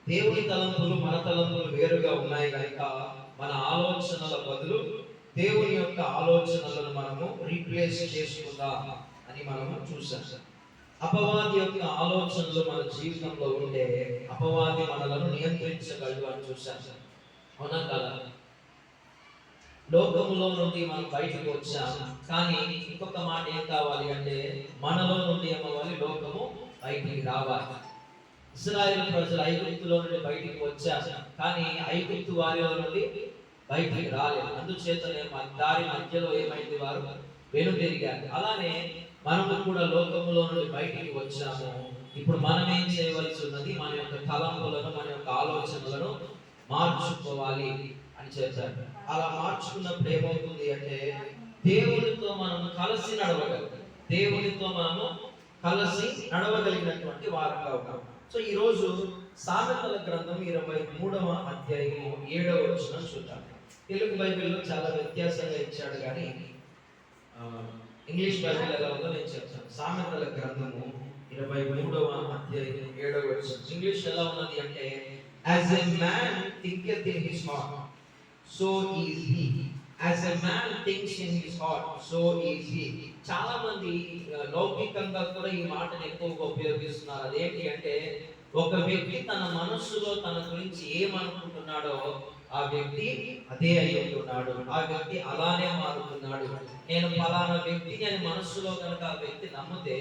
దేవుని తలంపులు మన తలంపులు వేరుగా ఉన్నాయి కనుక మన ఆలోచనల బదులు దేవుని యొక్క ఆలోచనలను మనము రీప్లేస్ చేసుకుందాం అని మనము చూసాం. అపవాది యొక్క ఆలోచనలు మన జీవితంలో ఉంటే అపవాది మనలను నియంత్రించగలడు అని చూసాం. అవునా కదా? లోకములో నుండి మనం బయటకు వచ్చాం, కానీ ఇంకొక మాట ఏం కావాలి అంటే మనలో నుండి ఏమవ్వాలి? లోకము బయటికి రావాలి. ఇశ్రాయేలు ప్రజలు ఐగుప్తులో నుండి బయటికి వచ్చారు, కానీ ఐగుప్తు వారిలో నుండి బయటికి రాలేదు. అందుచేతనే మన దారి మధ్యలో ఏమైంది? వారు వెనుతిరిగారు. అలానే మనము కూడా లోకములో నుండి బయటికి వచ్చాము. ఇప్పుడు మనం ఏం చేయవలసి ఉన్నది? మన యొక్క తలంపులను, మన యొక్క ఆలోచనలను మార్చుకోవాలి అని చెప్పారు. అలా మార్చుకున్నప్పుడు ఏమవుతుంది అంటే దేవునితో మనము కలిసి నడవగలం, దేవునితో మనము కలిసి నడవగలిగినటువంటి వారంగా ఉన్నాం. సో ఈ రోజు సామెతల గ్రంథం 23వ అధ్యాయము 7వ వచనం చూద్దాం. తెలుగు బైబిల్లో చాలా వ్యత్యాసంగా ఇచ్చాడు, కానీ ఇంగ్లీష్ బైబిల్ ఎలా ఉందో నేను చెప్తాను. సామెతల గ్రంథము 23వ అధ్యాయం 7వ వచనం. ఇంగ్లీష్ ఎలా ఉన్నది అంటే, as a man thinketh in his heart, so is he. As a man thinks in his heart, so is he. చాలా మంది లౌకికంగా కూడా ఈ మాటను ఎక్కువగా ఉపయోగిస్తున్నారు. అదేంటి అంటే, ఒక వ్యక్తి తన మనస్సులో తన గురించి ఏమనుకుంటున్నాడో ఆ వ్యక్తి అదే అయి ఉంటున్నాడు, ఆ వ్యక్తి అలానే మారుతున్నాడు. నేను ఫలానా వ్యక్తిని అని మనస్సులో కనుక ఆ వ్యక్తి నమ్మితే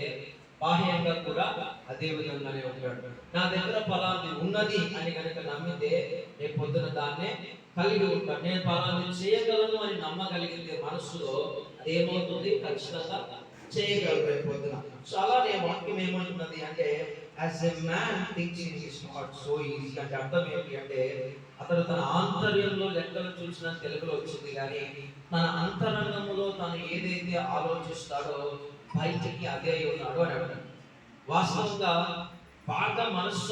బాహ్యంగా కూడా అదే విధంగానే ఉంటాడు. నా దగ్గర ఫలాన్ని ఉన్నది అని కనుక నమ్మితే రేపు పొద్దున దాన్నే కలిగి ఉంటాడు. నేను ఫలాన్ని చేయగలను అని నమ్మగలిగితే మనస్సులో అదేమవుతుంది? ఖచ్చితంగా చేయగలరు రేపు పొద్దున. సో అలానే వాక్యం ఏమంటున్నది అంటే, as a man thinks in his heart, so is he. అంటే అర్థం ఏంటి అంటే, అతడు తన ఆంతర్యంలో లెక్కలు చూసిన తెలుగులో వచ్చింది, కానీ తన అంతరంగంలో తను ఏదైతే ఆలోచిస్తాడో బయటికి అదే ఉన్నాడు అని అంటాడు. వాస్తవంగా బాగా మనస్సు